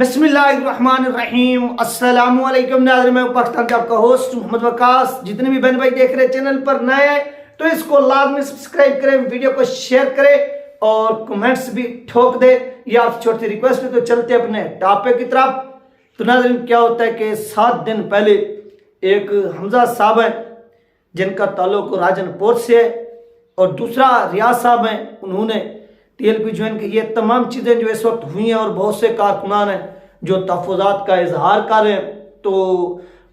बिस्मिल्लाहिर्रहमानिर्रहीम। अस्सलामुअलैकुम नाज़रीन, मैं पाकिस्तान का आपका होस्ट मोहम्मद वकास। जितने भी बहन भाई देख रहे चैनल पर नए हैं तो इसको लाजमी सब्सक्राइब करें, वीडियो को शेयर करें और कमेंट्स भी ठोक दे। ये आपसे छोटी रिक्वेस्ट है। तो चलते अपने टॉपिक की तरफ। तो नाज़रीन, क्या होता है कि 7 दिन पहले एक हमजा साहब हैं जिनका ताल्लुक राजनपुर से है और दूसरा रियाज साहब हैं, उन्होंने टीएलपी ज्वाइन की। ये तमाम चीज़ें जो इस वक्त हुई हैं और बहुत से कारकुनान हैं जो तहफ़्फ़ुज़ात का इजहार कर रहे हैं, तो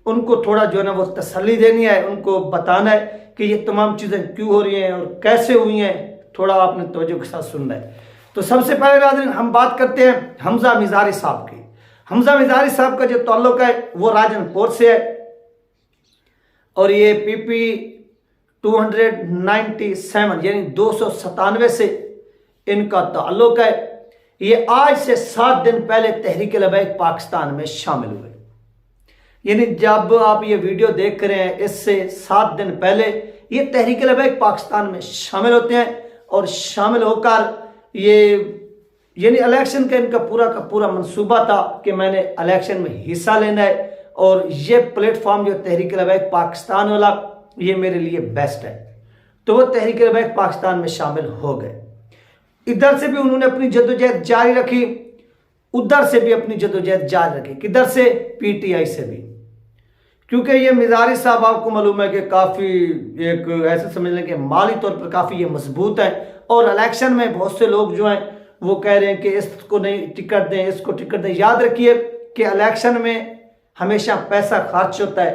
उनको थोड़ा जो है ना वो तसल्ली देनी है, उनको बताना है कि ये तमाम चीज़ें क्यों हो रही हैं और कैसे हुई हैं। थोड़ा आपने तवज्जो के साथ सुनना है। तो सबसे पहले नाज़रीन हम बात करते हैं हमजा मिज़ारी साहब की। हमजा मिज़ारी साहब का जो ताल्लुक है वो राजनपुर से है और ये PP 297 यानी 297 से इनका ताल्लुक है। ये आज से 7 दिन पहले तहरीक लबैक पाकिस्तान में शामिल हुए। यानी जब आप ये वीडियो देख रहे हैं इससे 7 दिन पहले ये तहरीक लबैक पाकिस्तान में शामिल होते हैं और शामिल होकर ये यानी इलेक्शन का इनका पूरा मंसूबा था कि मैंने इलेक्शन में हिस्सा लेना है और ये प्लेटफॉर्म जो तहरीक लबैक पाकिस्तान वाला ये मेरे लिए बेस्ट है। तो वो तहरीक लबैक पाकिस्तान में शामिल हो गए। इधर से भी उन्होंने अपनी जद्दोजहद जारी रखी, उधर से भी अपनी जद्दोजहद जारी रखी। किधर से? PTI से भी। क्योंकि ये मिज़ारी साहब आपको मालूम है कि काफ़ी एक ऐसे समझ लें कि माली तौर पर काफ़ी ये मजबूत है और इलेक्शन में बहुत से लोग जो हैं वो कह रहे हैं कि इसको नहीं टिकट दें, इसको टिकट दें। याद रखिए कि इलेक्शन में हमेशा पैसा खर्च होता है।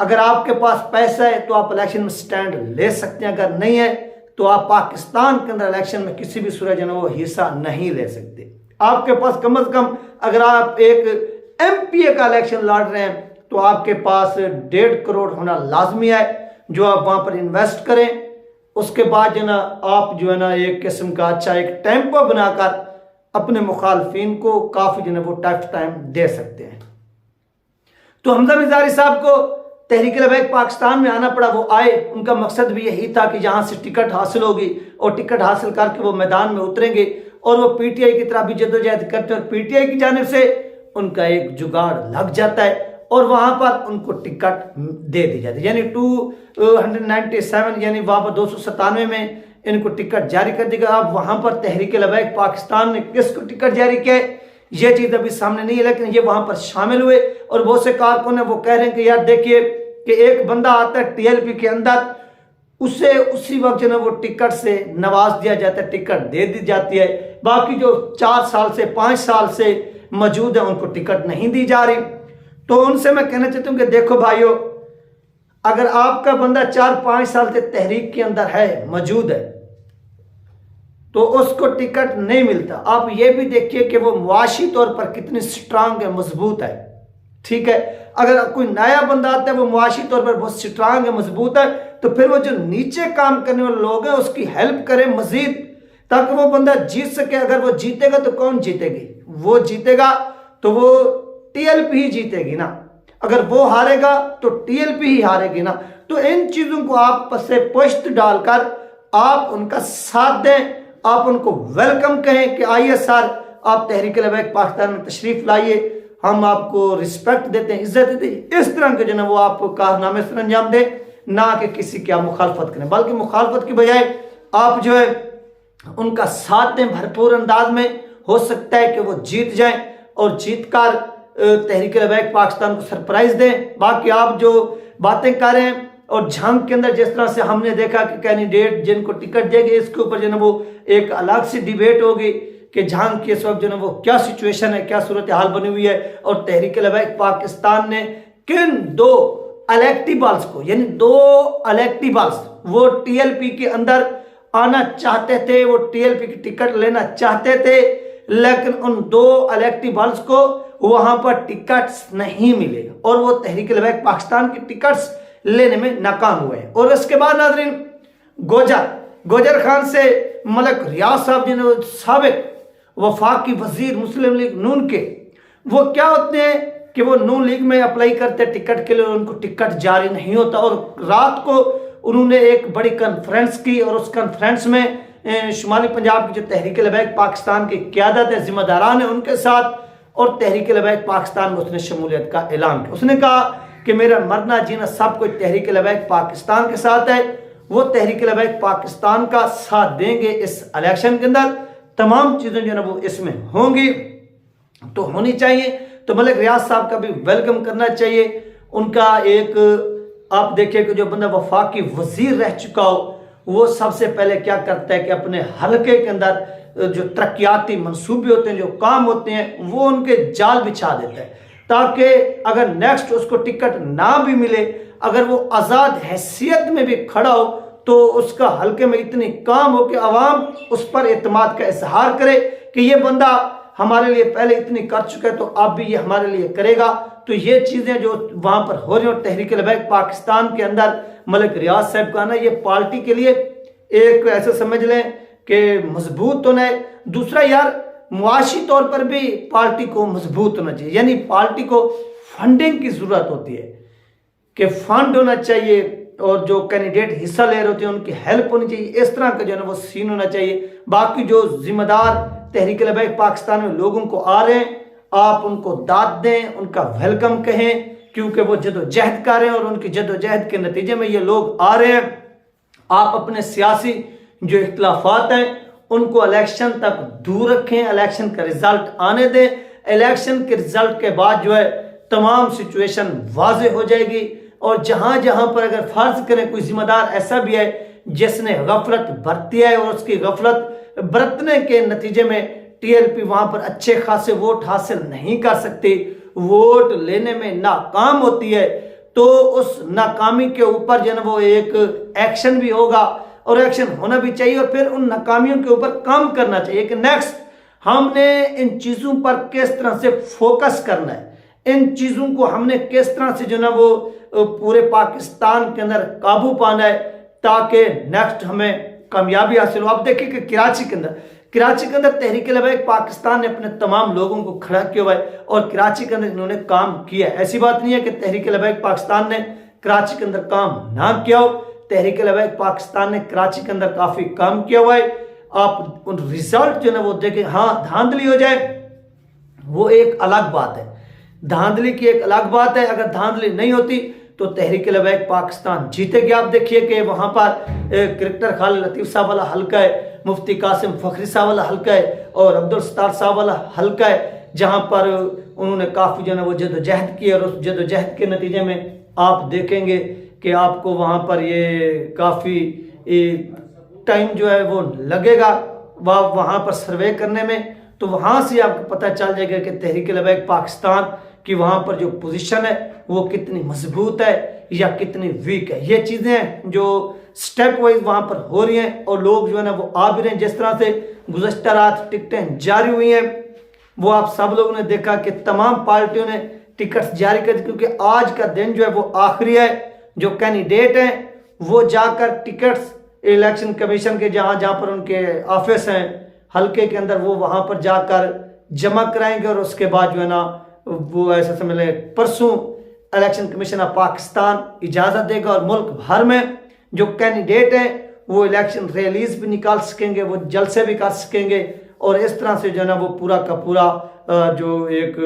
अगर आपके पास पैसा है तो आप इलेक्शन में स्टैंड ले सकते हैं, अगर नहीं है तो आप पाकिस्तान के अंदर इलेक्शन में किसी भी सूरत वो हिस्सा नहीं ले सकते। आपके पास कम से कम अगर आप एक MPA का इलेक्शन लड़ रहे हैं तो आपके पास 1.5 करोड़ होना लाजमी है जो आप वहां पर इन्वेस्ट करें। उसके बाद जो ना आप जो है ना एक किस्म का अच्छा एक टेम्पो बनाकर अपने मुखालफिन को काफ़ी जो है वो टफ टाइम दे सकते हैं। तो हमजा मिज़ारी साहब को तहरीक लबैक पाकिस्तान में आना पड़ा। वो आए, उनका मकसद भी यही था कि यहाँ से टिकट हासिल होगी और टिकट हासिल करके वो मैदान में उतरेंगे और वो PTI की तरफ भी जद्दोजहद करते हैं। PTI की जानिब से उनका एक जुगाड़ लग जाता है और वहाँ पर उनको टिकट दे दी जाती है। यानी 297 यानी वहाँ पर 297 में इनको टिकट जारी कर देगा। अब वहाँ पर तहरीक लबैक पाकिस्तान ने किसको टिकट जारी किया है ये चीज़ अभी सामने नहीं है, लेकिन ये वहाँ पर शामिल हुए और बहुत से कारकुन वो कह रहे हैं कि यार देखिए कि एक बंदा आता है TLP के अंदर, उसे उसी वक्त जो है वो टिकट से नवाज दिया जाता है, टिकट दे दी जाती है। बाकी जो 4 साल से 5 साल से मौजूद है उनको टिकट नहीं दी जा रही। तो उनसे मैं कहना चाहता हूँ कि देखो भाइयों, अगर आपका बंदा 4-5 साल से तहरीक के अंदर है, मौजूद है, तो उसको टिकट नहीं मिलता। आप ये भी देखिए कि वो मुआशी तौर पर कितनी स्ट्रांग है, मजबूत है। ठीक है, अगर कोई नया बंदा आता है वो मुआशी तौर पर बहुत स्ट्रांग है, मजबूत है, तो फिर वो जो नीचे काम करने वाले लोग हैं उसकी हेल्प करें मजीद, ताकि वो बंदा जीत सके। अगर वो जीतेगा तो कौन जीतेगी? वो जीतेगा तो वो TLP ही जीतेगी ना। अगर वो हारेगा तो TLP ही हारेगी ना। तो इन चीजों को आप से पुश्त डालकर आप उनका साथ दें, आप उनको वेलकम कहें कि आइए सर, आप तहरीक लबैक पाकिस्तान में तशरीफ लाइए, हम आपको रिस्पेक्ट देते हैं, इज्जत देते हैं। इस तरह के जो है वो आपको कारनामे से अंजाम दें, ना कि किसी की आप मुखालफत करें, बल्कि मुखालफत की बजाय आप जो है उनका साथ दें भरपूर अंदाज में। हो सकता है कि वो जीत जाए और जीत कर तहरीक लबैक पाकिस्तान को सरप्राइज दें। बाकी आप जो बातें कर रहे हैं और झांग के अंदर जिस तरह से हमने देखा कि कैंडिडेट जिनको टिकट देंगे इसके ऊपर जो है वो एक अलग सी डिबेट होगी कि झांग के इस वक्त जो है वो क्या सिचुएशन है, क्या सूरत हाल बनी हुई है और तहरीक लबैक पाकिस्तान ने किन 2 इलेक्टेबल्स को, यानी 2 इलेक्टेबल्स वो TLP के अंदर आना चाहते थे, वो TLP की टिकट लेना चाहते थे, लेकिन उन 2 इलेक्टेबल्स को वहां पर टिकट्स नहीं मिले और वो तहरीक लबैक पाकिस्तान की टिकट्स लेने में नाकाम हुए। और इसके बाद नाज़रीन गोजर खान से मलक रियाज साहब जिन्होंने साबिक वफाकी वजीर मुस्लिम लीग नून के, वो क्या होते हैं कि वो नून लीग में अप्लाई करते टिकट के लिए, उनको टिकट जारी नहीं होता। और रात को उन्होंने एक बड़ी कॉन्फ्रेंस की और उस कॉन्फ्रेंस में शुमाली पंजाब की जो तहरीक लबैक पाकिस्तान की क़यादत है, जिम्मेदारान है, उनके साथ और तहरीक लबैक पाकिस्तान में उसने शमूलियत का ऐलान किया। उसने कहा कि मेरा मरना जीना सब कुछ तहरीक लबैक पाकिस्तान के साथ है। वो तहरीक लबैक पाकिस्तान का साथ देंगे इस इलेक्शन के अंदर, तमाम चीज़ें जो है ना वो इसमें होंगी तो होनी चाहिए। तो मलिक रियाज साहब का भी वेलकम करना चाहिए। उनका एक आप देखिए कि जो बंदा वफाकी वजीर रह चुका हो वो सबसे पहले क्या करता है कि अपने हलके के अंदर जो तरक्याती मंसूबे होते हैं, जो काम होते हैं, वो उनके जाल बिछा देता है ताकि अगर नेक्स्ट उसको टिकट ना भी मिले, अगर वो आज़ाद हैसियत में भी खड़ा हो तो उसका हलके में इतनी काम हो कि अवाम उस पर एतमाद का इजहार करे कि ये बंदा हमारे लिए पहले इतनी कर चुका है तो अब भी ये हमारे लिए करेगा। तो ये चीज़ें जो वहाँ पर हो रही हैं, तहरीक लबैक पाकिस्तान के अंदर मलिक रियाज साहब का ना ये पार्टी के लिए एक ऐसे समझ लें कि मजबूत होना है। दूसरा यार मुआशी तौर पर भी पार्टी को मजबूत होना चाहिए, यानी पार्टी को फंडिंग की ज़रूरत होती है कि फंड होना चाहिए और जो कैंडिडेट हिस्सा ले रहे होते हैं उनकी हेल्प होनी चाहिए। इस तरह का जो है ना वो सीन होना चाहिए। बाकी जो जिम्मेदार तहरीक लबैक पाकिस्तान में लोगों को आ रहे हैं, आप उनको दाद दें, उनका वेलकम कहें, क्योंकि वो जदोजहद कर रहे हैं और उनकी जदोजहद के नतीजे में ये लोग आ रहे हैं। आप अपने सियासी जो इख्तलाफात हैं उनको इलेक्शन तक दूर रखें, इलेक्शन का रिजल्ट आने दें। इलेक्शन के रिजल्ट के बाद जो है तमाम सिचुएशन वाजे हो जाएगी और जहां जहां पर अगर फर्ज करें कोई जिम्मेदार ऐसा भी है जिसने गफलत बरती है और उसकी गफलत बरतने के नतीजे में टीएलपी वहां पर अच्छे खासे वोट हासिल नहीं कर सकती, वोट लेने में नाकाम होती है, तो उस नाकामी के ऊपर जो है वो एक एक्शन भी होगा और एक्शन होना भी चाहिए और फिर उन नाकामियों के ऊपर काम करना चाहिए कि नेक्स्ट हमने इन चीज़ों पर किस तरह से फोकस करना है, इन चीज़ों को हमने किस तरह से जो ना वो पूरे पाकिस्तान के अंदर काबू पाना है ताकि नेक्स्ट हमें कामयाबी हासिल हो। आप देखिए कि कराची के अंदर तहरीक लबैक पाकिस्तान ने अपने तमाम लोगों को खड़ा किया हुआ है और कराची के अंदर इन्होंने काम किया है। ऐसी बात नहीं है कि तहरीक लबैक पाकिस्तान ने कराची के अंदर काम ना किया हो, तहरीक लबैक पाकिस्तान ने कराची के अंदर काफ़ी काम किया हुआ है। आप उन रिजल्ट जो है वो देखें, हाँ धांधली हो जाए वो एक अलग बात है, धांधली की एक अलग बात है। अगर धांधली नहीं होती तो तहरीक लबैक पाकिस्तान जीतेगी। आप देखिए कि वहाँ पर क्रिकेटर खालिद लतीफ़ साहब वाला हल्का है, मुफ्ती कासिम फखरी साहब वाला हल्का है और अब्दुल सत्तार साहब वाला हल्का है, जहाँ पर उन्होंने काफ़ी जो है वो जदोजहद की और उस जदोजहद के नतीजे में आप देखेंगे कि आपको वहाँ पर ये काफ़ी टाइम जो है वो लगेगा वहाँ पर सर्वे करने में। तो वहाँ से आपको पता चल जाएगा कि तहरीक लबैक पाकिस्तान की वहाँ पर जो पोजीशन है वो कितनी मजबूत है या कितनी वीक है। ये चीज़ें जो स्टेप वाइज वहाँ पर हो रही हैं और लोग जो है ना वो आ भी रहे हैं। जिस तरह से गुज़श्ता रात टिकटें जारी हुई हैं वो आप सब लोगों ने देखा कि तमाम पार्टियों ने टिकट्स जारी कर दी, क्योंकि आज का दिन जो है वो आखिरी है। जो कैंडिडेट हैं वो जाकर टिकट्स इलेक्शन कमीशन के जहाँ जहाँ पर उनके ऑफिस हैं हल्के के अंदर वो वहाँ पर जाकर जमा कराएंगे और उसके बाद जो है ना वो ऐसा समझ लें परसों इलेक्शन कमीशन ऑफ पाकिस्तान इजाज़त देगा और मुल्क भर में जो कैंडिडेट हैं वो इलेक्शन रैलीज भी निकाल सकेंगे, वो जलसे भी कर सकेंगे और इस तरह से जो है ना वो पूरा का पूरा जो एक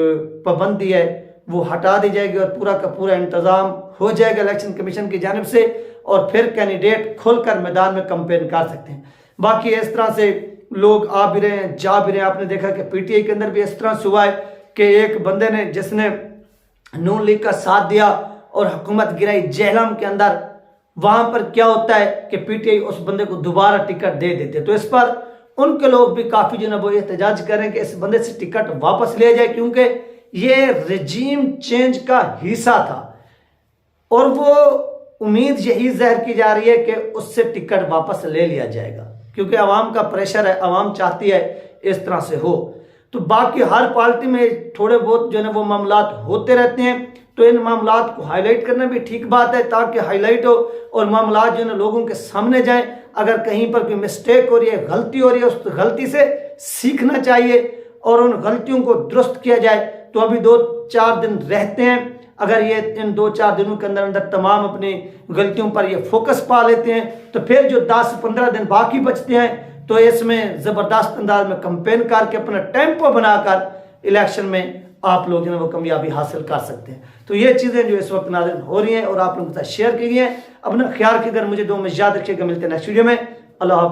पाबंदी है वो हटा दी जाएगी और पूरा का पूरा इंतज़ाम हो जाएगा इलेक्शन कमीशन की जानिब से और फिर कैंडिडेट खुलकर मैदान में कैंपेन कर सकते हैं। बाकी इस तरह से लोग आ भी रहे हैं जा भी रहे हैं। आपने देखा कि पीटीआई के अंदर भी इस तरह से हुआ है कि एक बंदे ने जिसने नून लीग का साथ दिया और हुकूमत गिराई जेहलम के अंदर, वहां पर क्या होता है कि पीटीआई उस बंदे को दोबारा टिकट दे देते। तो इस पर उनके लोग भी काफ़ी जो है वो एहतजाज कर रहे हैं कि इस बंदे से टिकट वापस लिया जाए, क्योंकि ये रजीम चेंज का हिस्सा था और वो उम्मीद यही ज़ाहिर की जा रही है कि उससे टिकट वापस ले लिया जाएगा, क्योंकि आवाम का प्रेशर है, आवाम चाहती है इस तरह से हो। तो बाकी हर पार्टी में थोड़े बहुत जो है वो मामलात होते रहते हैं, तो इन मामलात को हाईलाइट करना भी ठीक बात है ताकि हाईलाइट हो और मामलात जो है लोगों के सामने जाएं। अगर कहीं पर कोई मिस्टेक हो रही है, गलती हो रही है, उस गलती से सीखना चाहिए और उन गलतियों को दुरुस्त किया जाए। तो अभी 2-4 दिन रहते हैं, अगर ये इन 2-4 दिनों के अंदर अंदर तमाम अपनी गलतियों पर ये फोकस पा लेते हैं तो फिर जो 10-15 दिन बाकी बचते हैं तो इसमें ज़बरदस्त अंदाज में कैंपेन करके अपना टेम्पो बनाकर इलेक्शन में आप लोग जो है वो कामयाबी हासिल कर सकते हैं। तो ये चीज़ें जो इस वक्त नाज़िल हो रही हैं और आप लोगों के साथ शेयर की गई हैं, अपना ख्याल रखिएगा, मुझे दो में याद रखिएगा। मिलते हैं नेक्स्ट वीडियो में। अल्लाह हाफ़िज़।